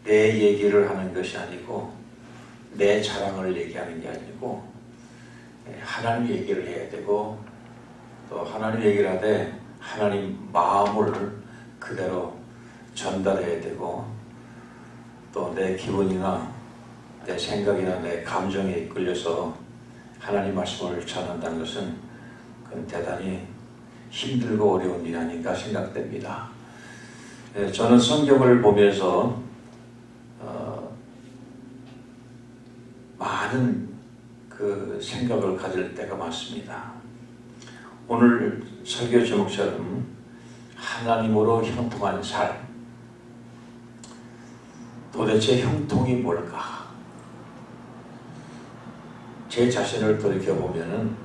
내 얘기를 하는 것이 아니고 내 자랑을 얘기하는 게 아니고 하나님 얘기를 해야 되고 또 하나님 얘기를 하되 하나님 마음을 그대로 전달해야 되고 또 내 기분이나 내 생각이나 내 감정에 이끌려서 하나님 말씀을 전한다는 것은 그건 대단히 힘들고 어려운 일이 아닌가 생각됩니다. 저는 성경을 보면서 많은 그 생각을 가질 때가 많습니다. 오늘 설교 제목처럼 하나님으로 형통한 삶. 도대체 형통이 뭘까? 제 자신을 돌이켜보면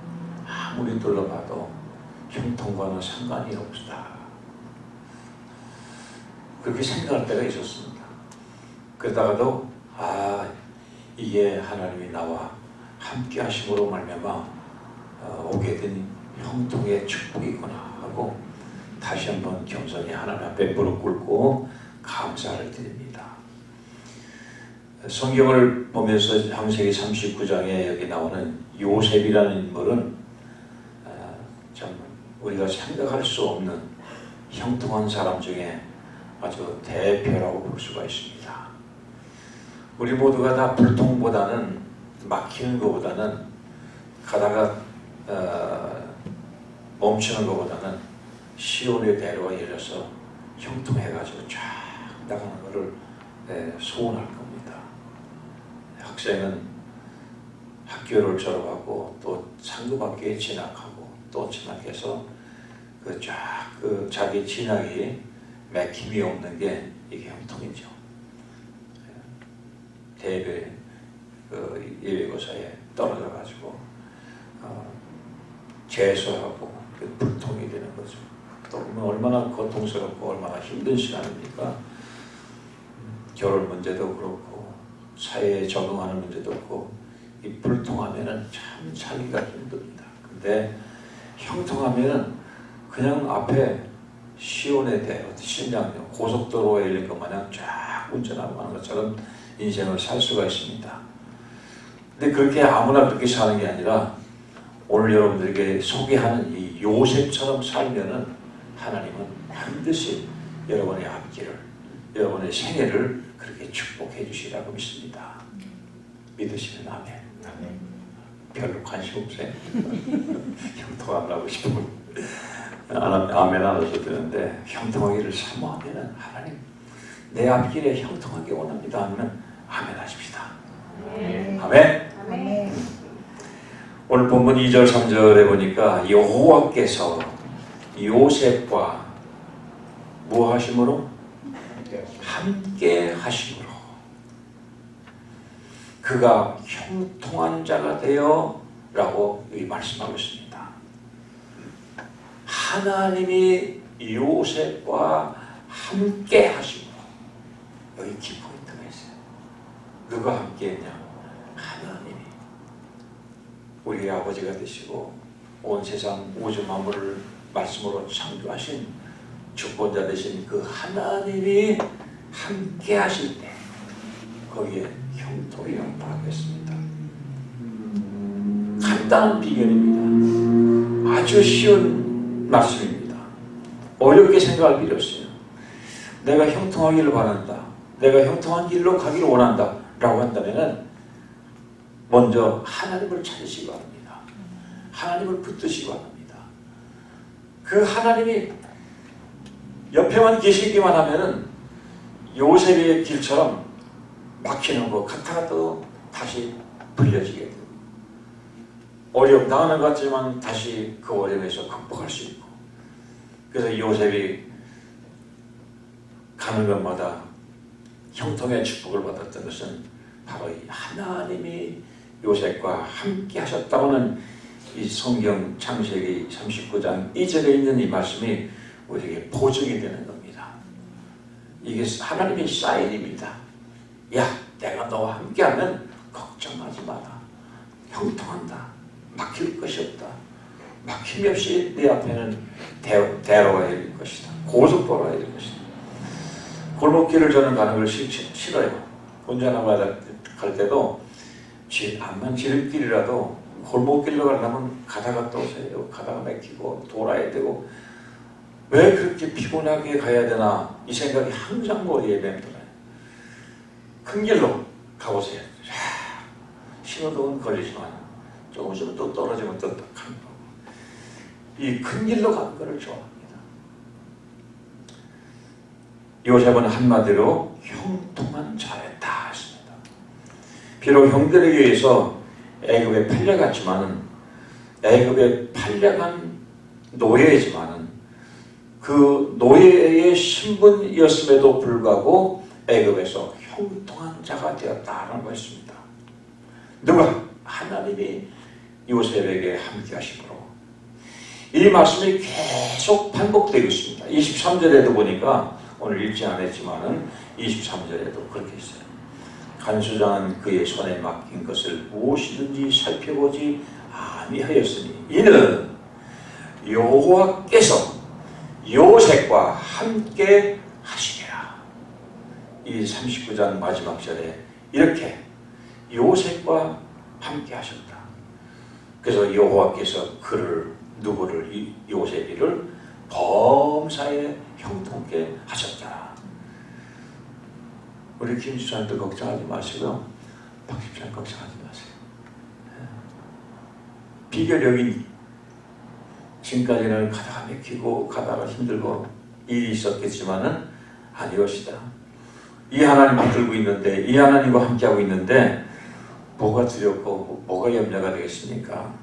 아무리 둘러봐도 형통과는 상관이 없다. 그렇게 생각할 때가 있었습니다. 그러다가도 이게 하나님이 나와 함께 하심으로 말미암아 오게 된 형통의 축복이구나 하고 다시 한번 겸손히 하나님 앞에 무릎 꿇고 감사를 드립니다. 성경을 보면서 창세기 39장에 여기 나오는 요셉이라는 인물은 참 우리가 생각할 수 없는 형통한 사람 중에 아주 대표라고 볼 수가 있습니다. 우리 모두가 다 불통보다는 막히는 것보다는 가다가 멈추는 것보다는 시온의 대로가 열려서 형통해가지고 쫙 나가는 것을 소원할 겁니다. 학생은 학교를 졸업하고 또 상급학교에 진학하고 또 진학해서 그 자기 진학이 맥힘이 없는 게 이게 형통이죠. 대외 예비고사에 떨어져가지고 재수하고 불통이 되는 거죠. 또 얼마나 고통스럽고 얼마나 힘든 시간입니까? 결혼 문제도 그렇고 사회에 적응하는 문제도 없고 이 불통하면은 참 살기가 힘듭니다. 근데 형통하면은 그냥 앞에 시온의 대로 심장 고속도로에 열린 것 마냥 쫙 운전하고 하는 것처럼 인생을 살 수가 있습니다. 근데 그렇게 아무나 그렇게 사는 게 아니라 오늘 여러분들에게 소개하는 이 요셉처럼 살면은 하나님은 반드시 여러분의 앞길을, 여러분의 생애를 그렇게 축복해 주시라고 믿습니다. 믿으시면 아멘. 별로 관심 없어요. 형통하려고 싶으면 아멘 안 하셔도 되는데 형통하기를 사모하면은 하나님 내 앞길에 형통하게 원합니다 하면 아멘 하십시다. 아멘. 아멘. 오늘 본문 2절 3절에 보니까 여호와께서 요셉과 뭐 하심으로? 함께 하심으로 그가 형통한 자가 되어 라고 여기 말씀하고 있습니다. 하나님이 요셉과 함께 하심으로 여기 키포인트가 있어요. 누가 함께 했냐? 하나님이 우리의 아버지가 되시고 온 세상 우주 만물을 말씀으로 창조하신 주권자 되신 그 하나님이 함께 하실 때 거기에 형통이 나타나겠습니다. 간단한 비결입니다. 아주 쉬운 말씀입니다. 어렵게 생각할 필요 없어요. 내가 형통하기를 바란다. 내가 형통한 길로 가기를 원한다. 라고 한다면 먼저 하나님을 찾으시기 바랍니다. 하나님을 붙드시기 바랍니다. 그 하나님이 옆에만 계시기만 하면은 요셉의 길처럼 막히는 것 같아도 다시 불려지게 되고 어려움 당하는 것 같지만 다시 그 어려움에서 극복할 수 있고 그래서 요셉이 가는 것마다 형통의 축복을 받았던 것은 바로 이 하나님이 요셉과 함께 하셨다고는 이 성경 창세기 39장 2절에 있는 이 말씀이 우리에게 보증이 되는 겁니다. 이게 하나님의 사인입니다. 야, 내가 너와 함께하면 걱정하지 마라. 형통한다. 막힐 것이 없다. 막힘이 없이 내 앞에는 대로가 열릴 것이다. 고속도로가 열릴 것이다. 골목길을 저는 가는 걸 싫어요. 혼자 갈 때도 암만 지름길이라도 골목길로 가려면 가다가 또 세요. 가다가 막히고 돌아야 되고 왜 그렇게 피곤하게 가야 되나 이 생각이 항상 머리에 맴돌아요. 큰 길로 가보세요. 신호등은 걸리지만 조금 있으면 또 떨어지면 또 가는 거고 이 큰 길로 가는 것을 좋아합니다. 요셉은 한마디로 형통한 자였다 했습니다. 비록 형들에게 의해서 애굽에 팔려갔지만은 애굽에 팔려간 노예이지만은 그 노예의 신분이었음에도 불구하고 애굽에서 형통한 자가 되었다라는 것입니다. 누가? 하나님이 요셉에게 함께 하심으로. 이 말씀이 계속 반복되고 있습니다. 23절에도 보니까 오늘 읽지 않았지만은 23절에도 그렇게 있어요. 간수장은 그의 손에 맡긴 것을 무엇이든지 살펴보지 아니하였으니 이는 여호와께서 요셉과 함께 하시리라. 이 39장 마지막 절에 이렇게 요셉과 함께 하셨다. 그래서 여호와께서 누구를 요셉이를 범사에 형통케 하셨다. 우리 김 집사님도 걱정하지 마시고요. 박 집사님 걱정하지 마세요. 비결력이 지금까지는 가다가 막히고 가다가 힘들고 일이 있었겠지만은 아니었시다. 이 하나님 붙들고 있는데 이 하나님과 함께하고 있는데 뭐가 두렵고 뭐가 염려가 되겠습니까?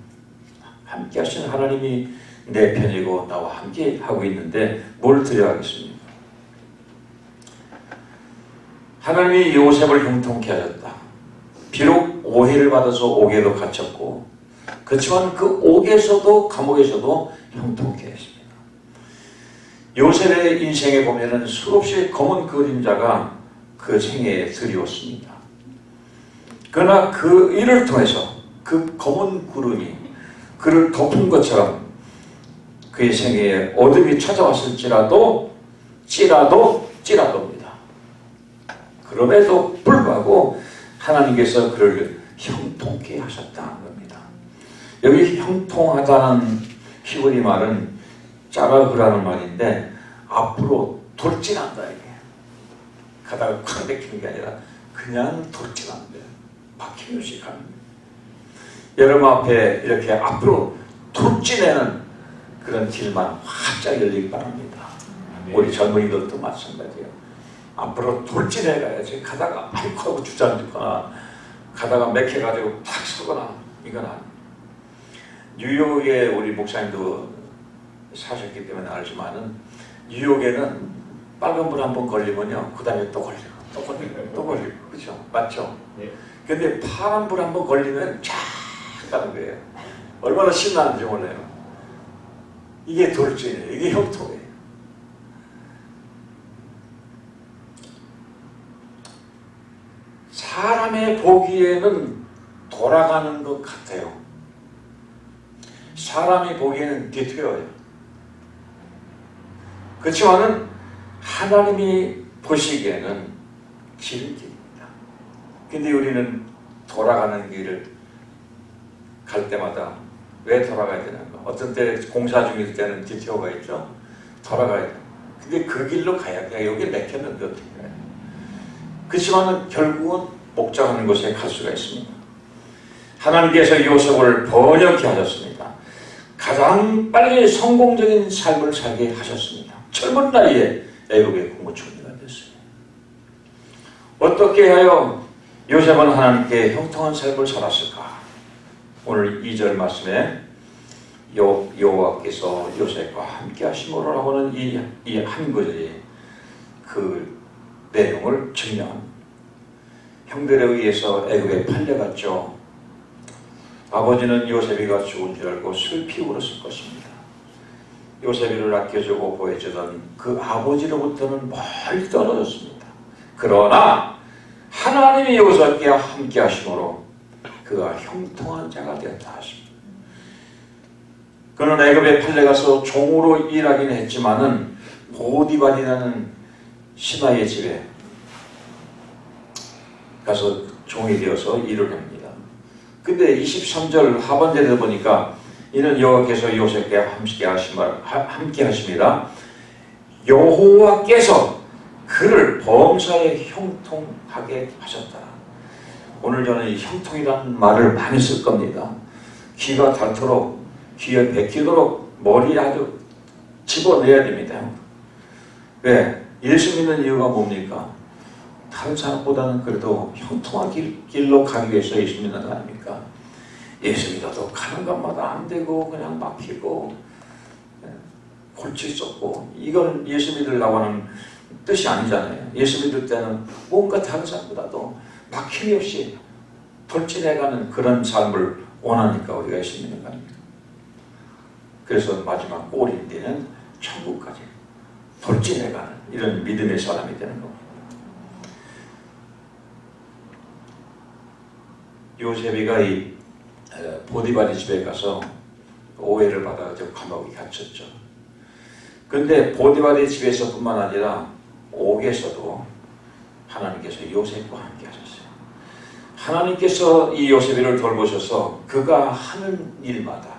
함께 하시는 하나님이 내 편이고 나와 함께 하고 있는데 뭘 두려워하겠습니까? 하나님이 요셉을 형통케 하셨다. 비록 오해를 받아서 옥에도 갇혔고 그렇지만 그 옥에서도 감옥에서도 형통케 했습니다. 요셉의 인생에 보면은 수없이 검은 그림자가 그 생애에 드리웠습니다. 그러나 그 일을 통해서 그 검은 구름이 그를 덮은 것처럼 그의 생애에 어둠이 찾아왔을지라도 찌라도입니다. 그럼에도 불구하고 하나님께서 그를 형통케 하셨다는 겁니다. 여기 형통하다는 히브리 말은 짜라그라는 말인데 앞으로 돌진한다 이게. 가다가 콱 막히는 게 아니라 그냥 돌진하는 거예요. 막히듯이 가는 거예요. 여러분 앞에 이렇게 앞으로 돌진하는 그런 길만 활짝 열리기 바랍니다. 우리 젊은이들도 마찬가지예요. 앞으로 돌진해 가야지. 가다가 아이고 하고 주저앉거나 가다가 맥혀가지고 탁 서거나 이건 아니에요. 뉴욕에 우리 목사님도 사셨기 때문에 알지만은 뉴욕에는 빨간불 한번 걸리면요 그 다음에 또 걸리고 또 걸리고 또 걸리고 그렇죠? 맞죠? 네. 근데 파란불 한번 걸리면 쫙 가는 거예요. 얼마나 신나는지 몰라요. 이게 돌진이에요. 이게 형통이에요. 사람의 보기에는 돌아가는 것 같아요. 사람이 보기에는 뒤틀어요. 그렇지만은 하나님이 보시기에는 지름길입니다. 근데 우리는 돌아가는 길을 갈 때마다 왜 돌아가야 되는가? 어떤 때 공사 중일 때는 뒤태워가 있죠. 돌아가야 돼. 근데 그 길로 가야 돼. 여기 막혔는데 어떻게 가요? 그렇지만 결국은 목적하는 곳에 갈 수가 있습니다. 하나님께서 요셉을 번영케 하셨습니다. 가장 빨리 성공적인 삶을 살게 하셨습니다. 젊은 나이에 애굽의 국무총리가 됐어요. 어떻게 하여 요셉은 하나님께 형통한 삶을 살았을까? 오늘 2절 말씀에 여호와께서 요셉과 함께 하심으로 하는 이 한 구절이 그 내용을 증명합니다. 형들에 의해서 애굽에 팔려갔죠. 아버지는 요셉이가 죽은 줄 알고 슬피 울었을 것입니다. 요셉이를 아껴주고 보호해주던 그 아버지로부터는 멀리 떨어졌습니다. 그러나 하나님이 요셉과 함께 하심으로 그가 형통한 자가 되었다 하십니다. 그는 애굽에 팔려가서 종으로 일하긴 했지만은 보디발이라는 시나의 집에 가서 종이 되어서 일을 합니다. 근데 23절 하반절에 보니까 이는 여호와께서 요셉과 함께 하십니다. 여호와께서 그를 범사에 형통하게 하셨다. 오늘 저는 이 형통이라는 말을 많이 쓸 겁니다. 귀가 닳도록 귀에 베끼도록 머리에 아주 집어넣어야 됩니다. 왜? 예수 믿는 이유가 뭡니까? 다른 사람보다는 그래도 형통한 길로 가기 위해서 예수 믿는 거 아닙니까? 예수 믿어도 가는 것마다 안 되고 그냥 막히고 골치 썩고 이건 예수 믿으려고 하는 뜻이 아니잖아요. 예수 믿을 때는 뭔가 다른 사람보다도 막힘이 없이 돌진해가는 그런 삶을 원하니까 우리가 예수 믿는 거 아닙니까? 그래서 마지막 꼬리인데는 천국까지 돌진해가는 이런 믿음의 사람이 되는 겁니다. 요셉이가 이 보디발의 집에 가서 오해를 받아서 감옥에 갇혔죠. 그런데 보디발의 집에서뿐만 아니라 옥에서도 하나님께서 요셉과 함께 하셨어요. 하나님께서 이 요셉이를 돌보셔서 그가 하는 일마다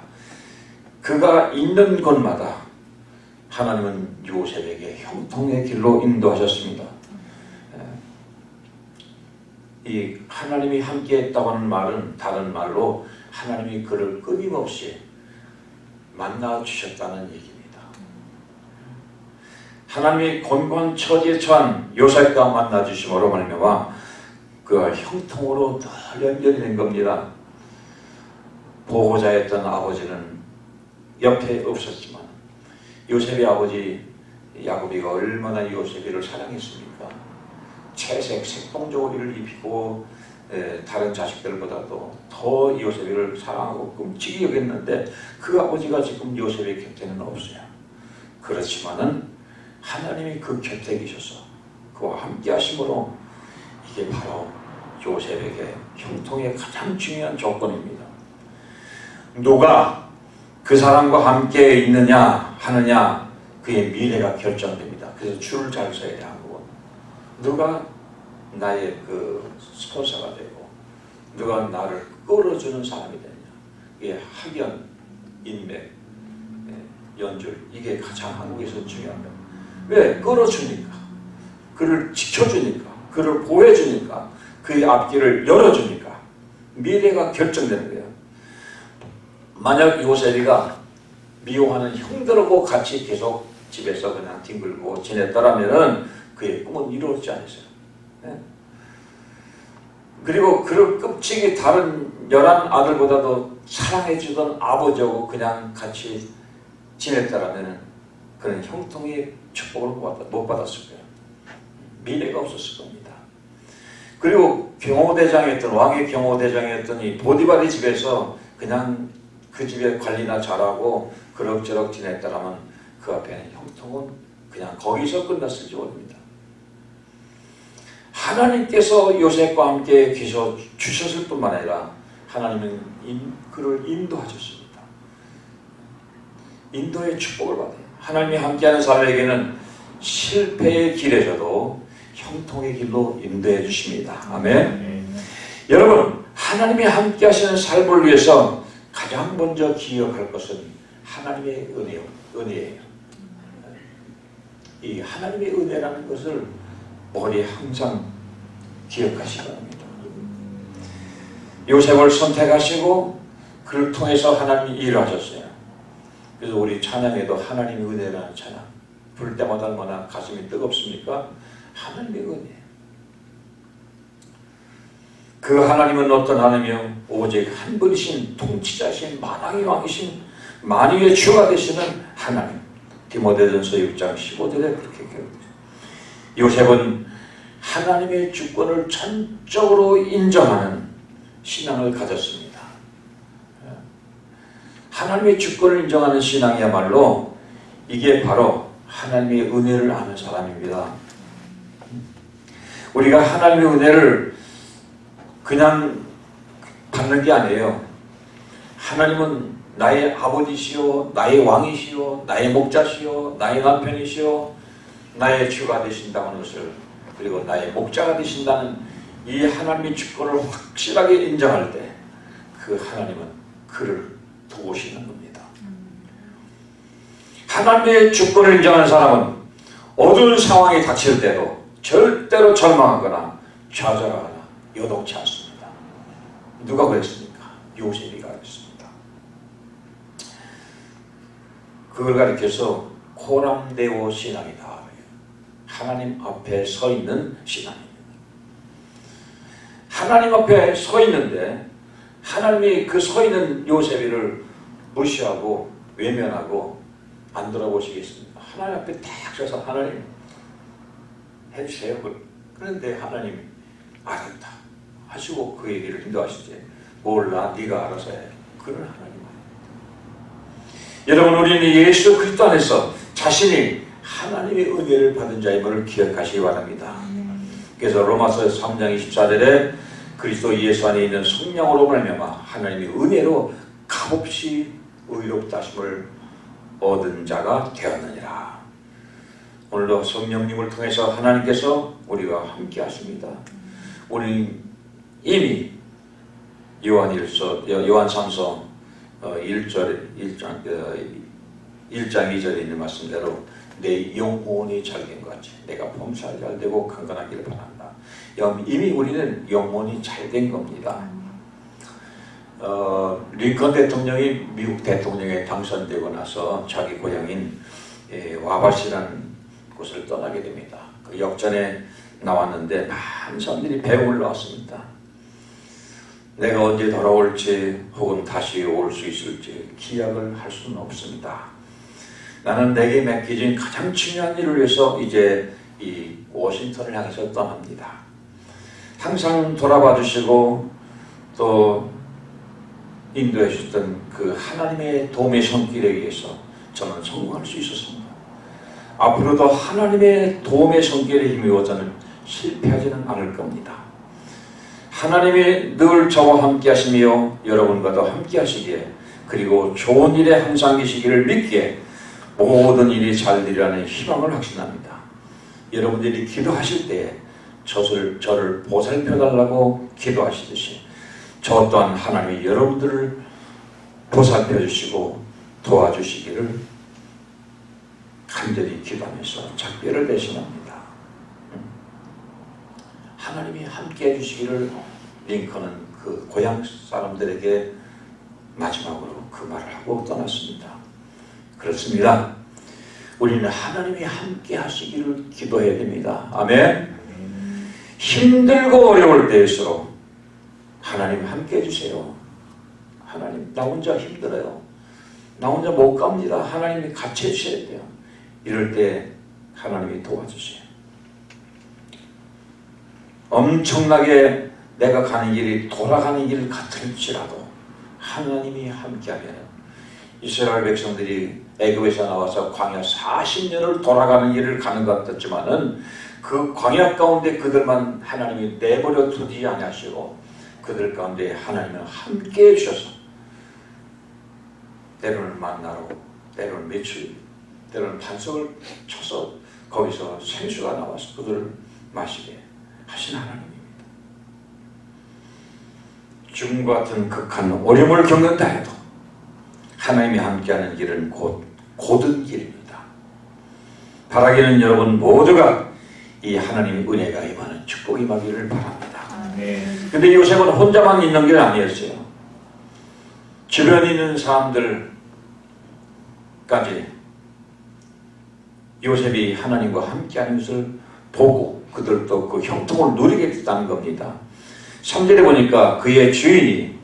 그가 있는 곳마다 하나님은 요셉에게 형통의 길로 인도하셨습니다. 이 하나님이 함께 했다고 하는 말은 다른 말로 하나님이 그를 끊임없이 만나 주셨다는 얘기입니다. 하나님이 곤고한 처지에 처한 요셉과 만나 주심으로 말미암아 그가 형통으로 늘 연결이 된 겁니다. 보호자였던 아버지는 옆에 없었지만 요셉의 아버지 야곱이가 얼마나 요셉이를 사랑했습니까? 채색 색동저고리를 입히고 다른 자식들보다도 더 요셉이를 사랑하고 끔찍이 여겼는데 그 아버지가 지금 요셉의 곁에는 없어요. 그렇지만은 하나님이 그 곁에 계셔서 그와 함께 하심으로 이게 바로 요셉에게 형통의 가장 중요한 조건입니다. 누가 그 사람과 함께 있느냐 하느냐 그의 미래가 결정됩니다. 그래서 줄을 잘 서야 돼. 누가 나의 그 스폰서가 되고 누가 나를 끌어주는 사람이 되느냐. 이게 학연, 인맥, 연줄 이게 가장 한국에서 중요한 거예요. 왜? 끌어주니까 그를 지켜주니까 그를 보호해주니까 그의 앞길을 열어주니까 미래가 결정되는 거예요. 만약 요셉이가 미워하는 형들하고 같이 계속 집에서 그냥 뒹굴고 지냈더라면은 그의 꿈은 이루어지지 않았어요. 네? 그리고 그를 끔찍이 다른 11 아들보다도 사랑해주던 아버지하고 그냥 같이 지냈다라면 그는 형통의 축복을 못 받았을 거예요. 미래가 없었을 겁니다. 그리고 경호대장이었던 왕의 경호대장이었던 이 보디발의 집에서 그냥 그 집에 관리나 잘하고 그럭저럭 지냈다라면 그 앞에는 형통은 그냥 거기서 끝났을지 모릅니다. 하나님께서 요셉과 함께 계셔 주셨을 뿐만 아니라 하나님은 그를 인도하셨습니다. 인도의 축복을 받아요. 하나님이 함께하는 사람에게는 실패의 길에서도 형통의 길로 인도해 주십니다. 아멘. 여러분, 하나님이 함께하시는 삶을 위해서 가장 먼저 기억할 것은 하나님의 은혜예요. 이 하나님의 은혜라는 것을 머리에 항상 기억하시기 바랍니다. 요셉을 선택하시고 그를 통해서 하나님이 일을 하셨어요. 그래서 우리 찬양에도 하나님의 은혜라는 찬양 부를 때마다 얼마나 가슴이 뜨겁습니까? 하나님의 은혜. 그 하나님은 어떤 하나님이요? 오직 한 분이신 통치자신 만왕의 왕이신 만유의 주가 되시는 하나님. 디모데전서 6장 15절에 그렇게 기록합니다. 요셉은 하나님의 주권을 전적으로 인정하는 신앙을 가졌습니다. 하나님의 주권을 인정하는 신앙이야말로 이게 바로 하나님의 은혜를 아는 사람입니다. 우리가 하나님의 은혜를 그냥 받는 게 아니에요. 하나님은 나의 아버지시오, 나의 왕이시오, 나의 목자시오, 나의 남편이시오, 나의 주가 되신다는 것을, 그리고 나의 목자가 되신다는 이 하나님의 주권을 확실하게 인정할 때 그 하나님은 그를 도우시는 겁니다. 하나님의 주권을 인정하는 사람은 어두운 상황이 닥칠 때도 절대로 절망하거나 좌절하거나 요동치 않습니다. 누가 그랬습니까? 요셉이 그랬습니다. 그걸 가리켜서 코람데오 신앙이다. 하나님 앞에 서 있는 신앙입니다. 하나님 앞에 서 있는데 하나님이 그 서 있는 요셉이를 무시하고 외면하고 안 돌아보시겠습니까? 하나님 앞에 딱 서서 하나님 해주세요. 그런데 하나님이 알았다 하시고 그 얘기를 인도하시지. 몰라, 네가 알아서 해. 그런 하나님. 여러분, 우리는 예수 그리스도 안에서 자신이 하나님의 은혜를 받은 자임을 기억하시기 바랍니다. 그래서 로마서 3장 24절에 그리스도 예수 안에 있는 성령으로 말미암아 하나님의 은혜로 값없이 의롭다 하심을 얻은 자가 되었느니라. 오늘도 성령님을 통해서 하나님께서 우리와 함께 하십니다. 우리는 이미 요한삼서 1장 2절에 있는 말씀대로 내 영혼이 잘된 것 같이 내가 범사에 잘되고 강건하기를 바란다. 이미 우리는 영혼이 잘된 겁니다. 링컨 대통령이 미국 대통령에 당선되고 나서 자기 고향인 와바시라는 곳을 떠나게 됩니다. 그 역전에 나왔는데 많은 사람들이 배웅을 나왔습니다. 내가 언제 돌아올지 혹은 다시 올 수 있을지 기약을 할 수는 없습니다. 나는 내게 맡겨진 가장 중요한 일을 위해서 이제 이 워싱턴을 향해서 떠납니다. 항상 돌아봐 주시고 또 인도해 주셨던 그 하나님의 도움의 손길에 의해서 저는 성공할 수 있었습니다. 앞으로도 하나님의 도움의 손길에 힘입어 저는 실패하지는 않을 겁니다. 하나님이 늘 저와 함께 하시며 여러분과도 함께 하시기에, 그리고 좋은 일에 항상 계시기를 믿기에 모든 일이 잘 되리라는 희망을 확신합니다. 여러분들이 기도하실 때에 저를 보살펴달라고 기도하시듯이 저 또한 하나님이 여러분들을 보살펴 주시고 도와주시기를 간절히 기도하면서 작별을 대신합니다. 하나님이 함께 해주시기를 링컨은 그 고향 사람들에게 마지막으로 그 말을 하고 떠났습니다. 그렇습니다. 우리는 하나님이 함께 하시기를 기도해야 됩니다. 아멘. 힘들고 어려울 때일수록 하나님 함께 해주세요. 하나님, 나 혼자 힘들어요. 나 혼자 못 갑니다. 하나님이 같이 해주셔야 돼요. 이럴 때 하나님이 도와주세요. 엄청나게 내가 가는 길이 돌아가는 길 같을지라도 하나님이 함께하면, 이스라엘 백성들이 애굽에서 나와서 광야 40년을 돌아가는 길을 가는 것 같았지만은 그 광야 가운데 그들만 하나님이 내버려 두지 아니하시고 그들 가운데 하나님은 함께 해주셔서 때로는 만나로, 때로는 며칠, 때로는 반석을 쳐서 거기서 생수가 나와서 그들을 마시게 하신 하나님입니다. 죽음과 같은 극한 어려움을 겪는다 해도 하나님이 함께하는 길은 곧 고든 길입니다. 바라기는 여러분 모두가 이 하나님의 은혜가 임하는 축복이 임하기를 바랍니다. 근데 요셉은 혼자만 있는 게 아니었어요. 주변에 있는 사람들까지 요셉이 하나님과 함께하는 것을 보고 그들도 그 형통을 누리게 됐다는 겁니다. 3절에 보니까 그의 주인이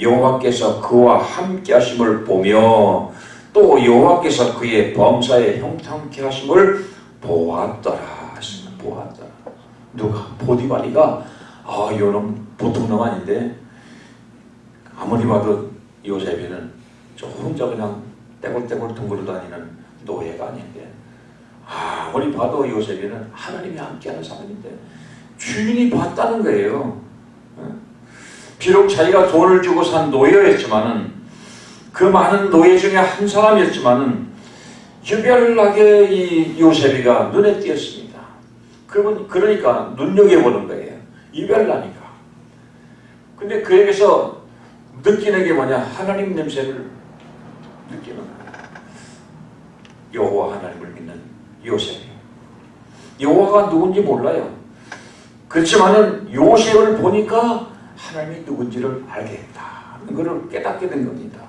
여호와께서 그와 함께 하심을 보며 또 여호와께서 그의 범사에 형통케 하심을 보았더라. 보았더라. 누가? 보디발이가 요놈 보통 놈 아닌데, 아무리 봐도 요셉이는 저 혼자 그냥 떼굴떼굴 둥그러 다니는 노예가 아닌데, 아무리 봐도 요셉이는 하나님이 함께하는 사람인데 주인이 봤다는 거예요. 비록 자기가 돈을 주고 산 노예였지만은, 그 많은 노예 중에 한 사람이었지만은 유별나게 이 요셉이가 눈에 띄었습니다. 그러니까 눈여겨보는 거예요. 유별나니까. 근데 그에게서 느끼는 게 뭐냐? 하나님 냄새를 느끼는 거예요. 여호와 하나님을 믿는 요셉이. 여호와가 누군지 몰라요. 그렇지만은 요셉을 보니까 하나님이 누군지를 알게 했다. 그걸 깨닫게 된 겁니다.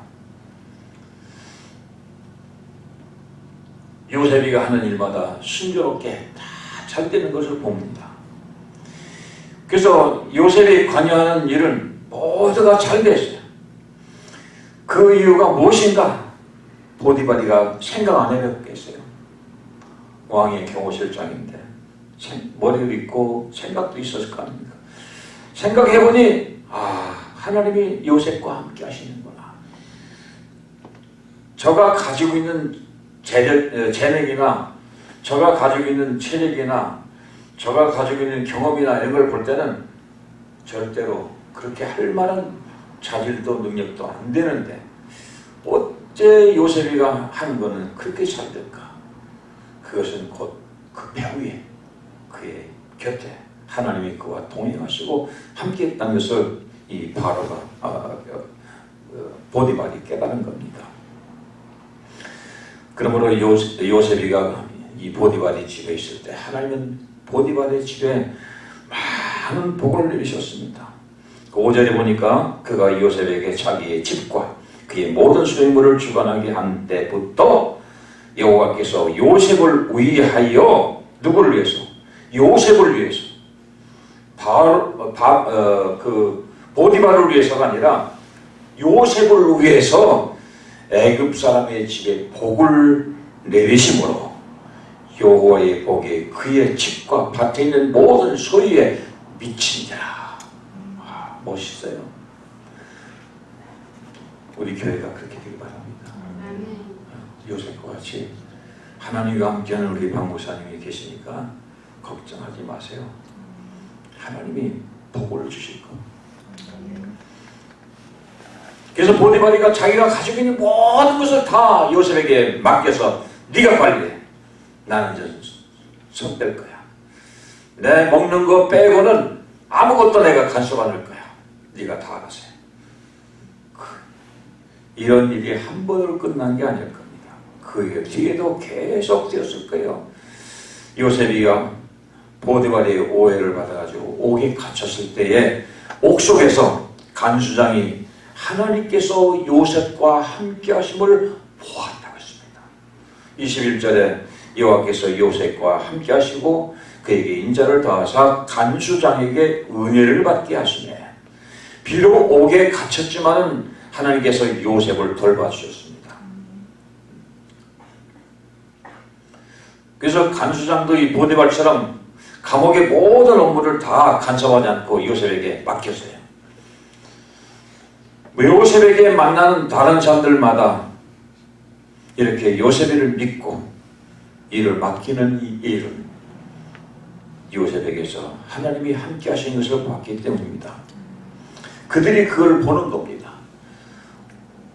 요셉이가 하는 일마다 순조롭게 다 잘 되는 것을 봅니다. 그래서 요셉이 관여하는 일은 모두가 잘 됐어요. 그 이유가 무엇인가? 보디발이가 생각 안 해봤겠어요. 왕의 경호실장인데 머리를 빗고 생각도 있었을 거 아닙니까? 생각해보니 하나님이 요셉과 함께 하시는구나. 저가 가지고 있는 재능이나 저가 가지고 있는 체력이나 저가 가지고 있는 경험이나 이런 걸 볼 때는 절대로 그렇게 할 만한 자질도 능력도 안 되는데 어째 요셉이가 한 거는 그렇게 잘 될까? 그것은 곧 그 배후에 그의 곁에 하나님이 그와 동행하시고 함께 했다는 것을 이 바로가 보디발이 깨달은 겁니다. 그러므로 요셉이가 이 보디발의 집에 있을 때 하나님은 보디발의 집에 많은 복을 내리셨습니다. 5절에 보니까 그가 요셉에게 자기의 집과 그의 모든 소유물을 주관하게 한 때부터 여호와께서 요셉을 위하여 누구를 위해서? 요셉을 위해서. 보디발을 위해서가 아니라 요셉을 위해서 애굽 사람의 집에 복을 내리심으로 여호와의 복이 그의 집과 밭에 있는 모든 소유에 미친지라. 멋있어요. 우리 교회가 그렇게 되길 바랍니다. 요셉과 같이 하나님과 함께하는 우리 박목사님이 계시니까 걱정하지 마세요. 하나님이 복을 주실 겁니다. 그래서 보디발이가 자기가 가지고 있는 모든 것을 다 요셉에게 맡겨서 네가 관리해. 나는 이제 손 뺄 거야. 내 먹는 거 빼고는 아무것도 내가 간섭 안 할 거야. 네가 다 알아서 해. 이런 일이 한 번으로 끝난 게 아닐 겁니다. 그 뒤에도 계속 되었을 거예요. 요셉이가 보디발의 오해를 받아가지고 옥에 갇혔을 때에 옥 속에서 간수장이 하나님께서 요셉과 함께 하심을 보았다고 했습니다. 21절에 여호와께서 요셉과 함께 하시고 그에게 인자를 더하사 간수장에게 은혜를 받게 하시네. 비록 옥에 갇혔지만은 하나님께서 요셉을 돌봐주셨습니다. 그래서 간수장도 이 보디발처럼 감옥의 모든 업무를 다 간섭하지 않고 요셉에게 맡겼어요. 요셉에게 만나는 다른 사람들마다 이렇게 요셉을 믿고 일을 맡기는 이 일은 요셉에게서 하나님이 함께 하신 것을 봤기 때문입니다. 그들이 그걸 보는 겁니다.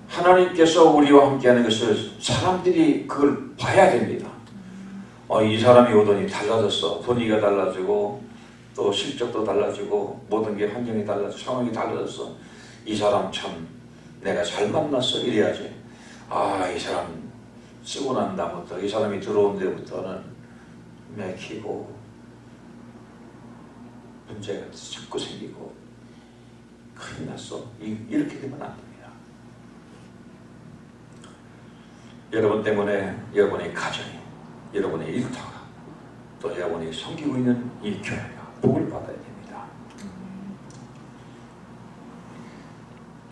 하나님께서 우리와 함께하는 것을 사람들이 그걸 봐야 됩니다. 이 사람이 오더니 달라졌어. 분위기가 달라지고 또 실적도 달라지고 모든 게 환경이 달라지고 상황이 달라졌어. 이 사람 참 내가 잘 만났어. 이래야지. 이 사람 쓰고 난 다음부터 이 사람이 들어온 데부터는 맥히고 문제가 자꾸 생기고 큰일 났어. 이렇게 되면 안 됩니다. 여러분 때문에 여러분의 가정이, 여러분의 일터가, 또 여러분이 섬기고 있는 이 교회가 복을 받아야 됩니다.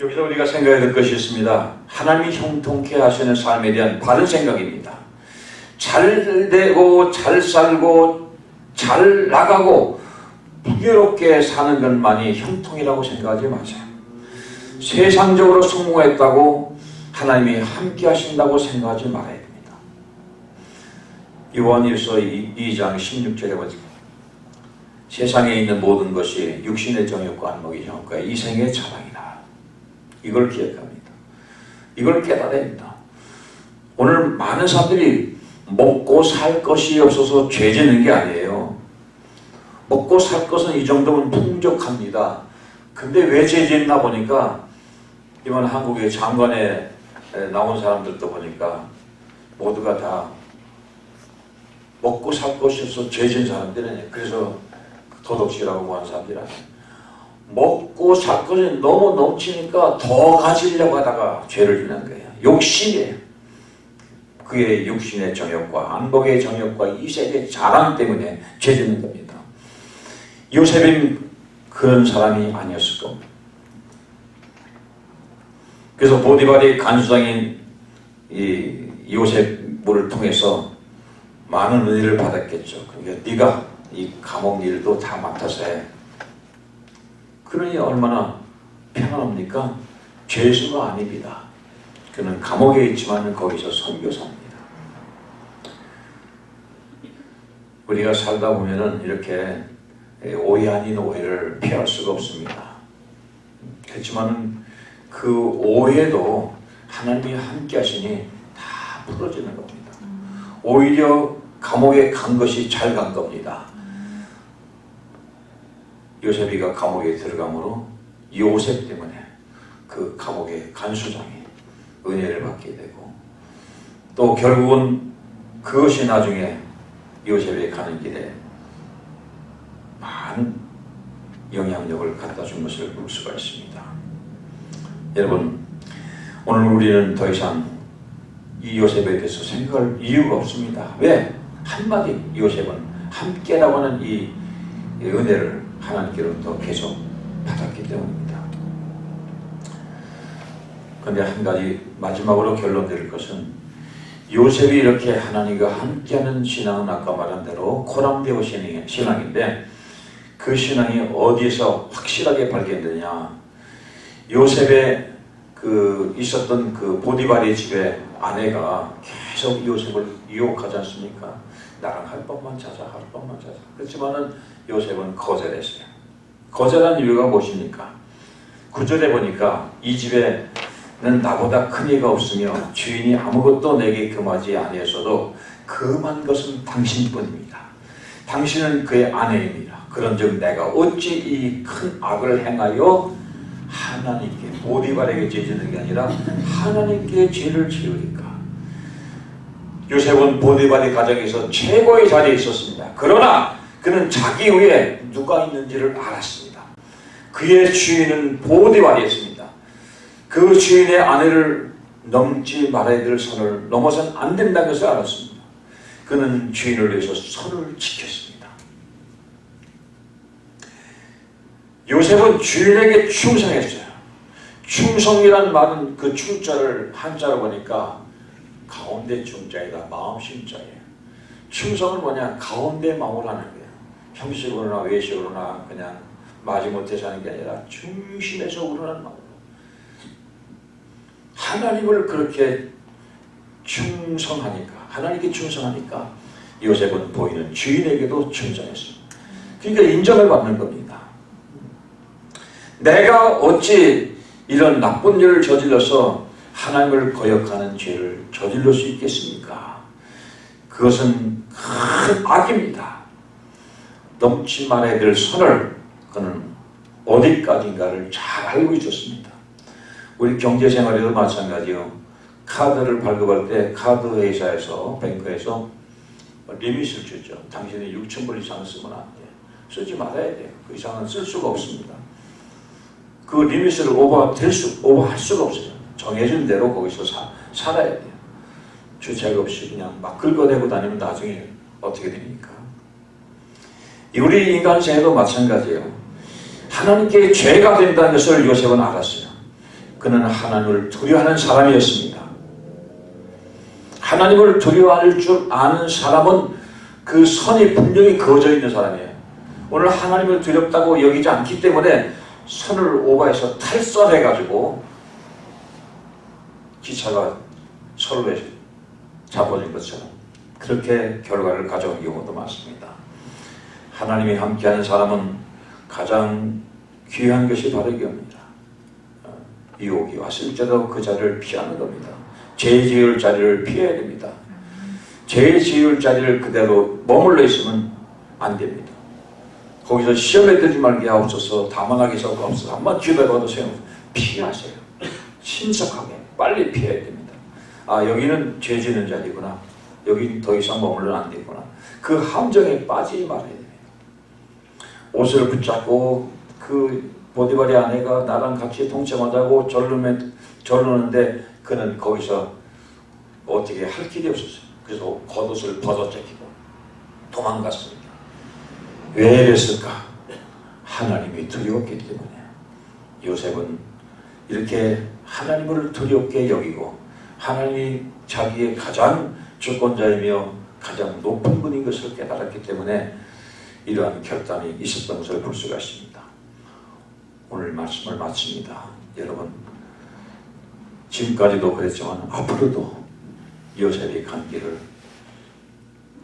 여기서 우리가 생각해야 될 것이 있습니다. 하나님이 형통케 하시는 삶에 대한 바른 생각입니다. 잘 되고 잘 살고 잘 나가고 부유롭게 사는 것만이 형통이라고 생각하지 마세요. 세상적으로 성공했다고 하나님이 함께 하신다고 생각하지 말아야 됩니다. 요한일서 2장 16절에 보니까 세상에 있는 모든 것이 육신의 정욕과 안목의 정욕과 이생의 자랑이다. 이걸 기억합니다. 이걸 깨달아야 됩니다. 오늘 많은 사람들이 먹고 살 것이 없어서 죄 짓는 게 아니에요. 먹고 살 것은 이 정도면 풍족합니다. 근데 왜 죄 짓나 보니까 이번 한국의 장관에 나온 사람들도 보니까 모두가 다 먹고 살 것이 없어서 죄 지은 사람들이에요. 그래서 도덕시라고 하는 사람들이 아니에요. 먹고 살 것이 너무 넘치니까 더 가지려고 하다가 죄를 짓는 거예요. 욕심이에요. 그의 육신의 정욕과 안목의 정욕과 이색의 자랑 때문에 죄 짓는 겁니다. 요셉은 그런 사람이 아니었을 겁니다. 그래서 보디발의 간수장인 이 요셉을 통해서 많은 은혜를 받았겠죠. 그러니까 네가 이 감옥 일도 다 맡아서 해. 그러니 얼마나 평안합니까? 죄수가 아닙니다. 그는 감옥에 있지만 거기서 선교사입니다. 우리가 살다 보면은 이렇게 오해 아닌 오해를 피할 수가 없습니다. 그렇지만 그 오해도 하나님이 함께 하시니 다 풀어지는 겁니다. 오히려 감옥에 간 것이 잘 간 겁니다. 요셉이가 감옥에 들어가므로 요셉 때문에 그 감옥의 간수장이 은혜를 받게 되고 또 결국은 그것이 나중에 요셉이 가는 길에 많은 영향력을 갖다 준 것을 볼 수가 있습니다. 여러분, 오늘 우리는 더 이상 이 요셉에 대해서 생각할 이유가 없습니다. 왜? 한마디 요셉은 함께라고 하는 이 은혜를 하나님께로부터 계속 받았기 때문입니다. 그런데 한 가지 마지막으로 결론 드릴 것은 요셉이 이렇게 하나님과 함께하는 신앙은 아까 말한 대로 코람데오 신앙인데 그 신앙이 어디에서 확실하게 발견되냐. 요셉의 있었던 그 보디발의 집에 아내가 계속 요셉을 유혹하지 않습니까? 나랑 할 법만 찾아, 할 법만 찾아. 그렇지만은 요셉은 거절했어요. 거절한 이유가 무엇입니까? 9절에 보니까 이 집에는 나보다 큰 이가 없으며 주인이 아무것도 내게 금하지 아니했어도 금한 것은 당신뿐입니다. 당신은 그의 아내입니다. 그런즉 내가 어찌 이 큰 악을 행하여 하나님께 보디발에게 죄 짓는 게 아니라 하나님께 죄를 지으리까. 요셉은 보디발의 가정에서 최고의 자리에 있었습니다. 그러나 그는 자기 위에 누가 있는지를 알았습니다. 그의 주인은 보디발이었습니다. 그 주인의 아내를 넘지 말아야 될 선을 넘어선 안 된다는 것을 알았습니다. 그는 주인을 위해서 선을 지켰습니다. 요셉은 주인에게 충성했어요. 충성이란 말은 그 충자를 한자로 보니까 가운데 충자이다. 마음 심자예요. 충성은 뭐냐? 가운데 마음을 하는 거예요. 형식으로나 외식으로나 그냥 마지못해서 하는 게 아니라 중심에서 우러나는 마음으로. 하나님을 그렇게 충성하니까, 하나님께 충성하니까 요셉은 보이는 주인에게도 충성했습니다. 그러니까 인정을 받는 겁니다. 내가 어찌 이런 나쁜 일을 저질러서 하나님을 거역하는 죄를 저질러 수 있겠습니까? 그것은 큰 악입니다. 넘지 말아야 될 선을 그는 어디까지인가를 잘 알고 있었습니다. 우리 경제생활에도 마찬가지요. 카드를 발급할 때 카드 회사에서, 뱅크에서 리밋을 주죠. 당신이 6,000불 이상 쓰면 안 돼요. 쓰지 말아야 돼요. 그 이상은 쓸 수가 없습니다. 그 리밋을 오버할 수가 없어요. 정해진 대로 거기서 살아야 돼요. 주책 없이 그냥 막 긁어대고 다니면 나중에 어떻게 됩니까? 우리 인간 생애도 마찬가지예요. 하나님께 죄가 된다는 것을 요셉은 알았어요. 그는 하나님을 두려워하는 사람이었습니다. 하나님을 두려워할 줄 아는 사람은 그 선이 분명히 그어져 있는 사람이에요. 오늘 하나님을 두렵다고 여기지 않기 때문에 선을 오버해서 탈선해가지고 기차가 선로에 잡아진 것처럼 그렇게 결과를 가져온 경우도 많습니다. 하나님이 함께하는 사람은 가장 귀한 것이 바로 이겁니다. 유혹이 왔을지라도 그 자리를 피하는 겁니다. 죄 지을 자리를 피해야 됩니다. 죄 지을 자리를 그대로 머물러 있으면 안 됩니다. 거기서 시험에 들지 말게 하옵소서, 다만하게 하옵소서, 한번 기도해봐도 소용없어요. 피하세요. 신속하게 빨리 피해야 됩니다. 아, 여기는 죄 지는 자리구나, 여기 더 이상 머물러는 안 되구나, 그 함정에 빠지지 말아야 됩니다. 옷을 붙잡고 그 보디발의 아내가 나랑 같이 동참하자고 절르는데 그는 거기서 어떻게 할 길이 없었어요. 그래서 겉옷을 벗어제끼고 도망갔습니다. 왜 이랬을까? 하나님이 두려웠기 때문에. 요셉은 이렇게 하나님을 두렵게 여기고 하나님이 자기의 가장 주권자이며 가장 높은 분인 것을 깨달았기 때문에 이러한 결단이 있었던 것을 볼 수가 있습니다. 오늘 말씀을 마칩니다. 여러분, 지금까지도 그랬지만 앞으로도 요셉이 간 길을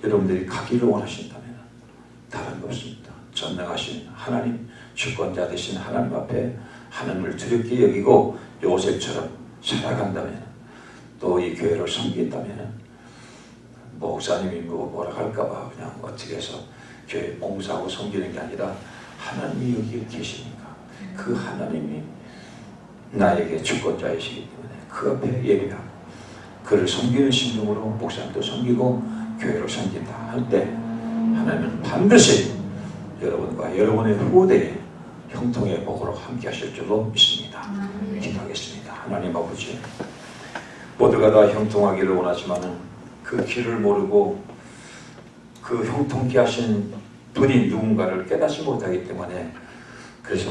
여러분들이 가기를 원하신다면 다른 거 없습니다. 전능하신 하나님, 주권자 되신 하나님 앞에 하나님을 두렵게 여기고 요셉처럼 살아간다면, 또 이 교회를 섬긴다면, 목사님이 뭐라 할까봐 그냥 어떻게 해서 교회 봉사하고 섬기는 게 아니라 하나님이 여기 계시니까 그 하나님이 나에게 주권자이시기 때문에 그 앞에 예배하고 그를 섬기는 심정으로 목사님도 섬기고 교회를 섬긴다 할 때 하나님은 반드시 여러분과 여러분의 후대에 형통의 복으로 함께 하실 줄로 믿습니다. 기도하겠습니다. 하나님 아버지, 모두가 다 형통하기를 원하지만 그 길을 모르고 그 형통케 하신 분이 누군가를 깨닫지 못하기 때문에 그래서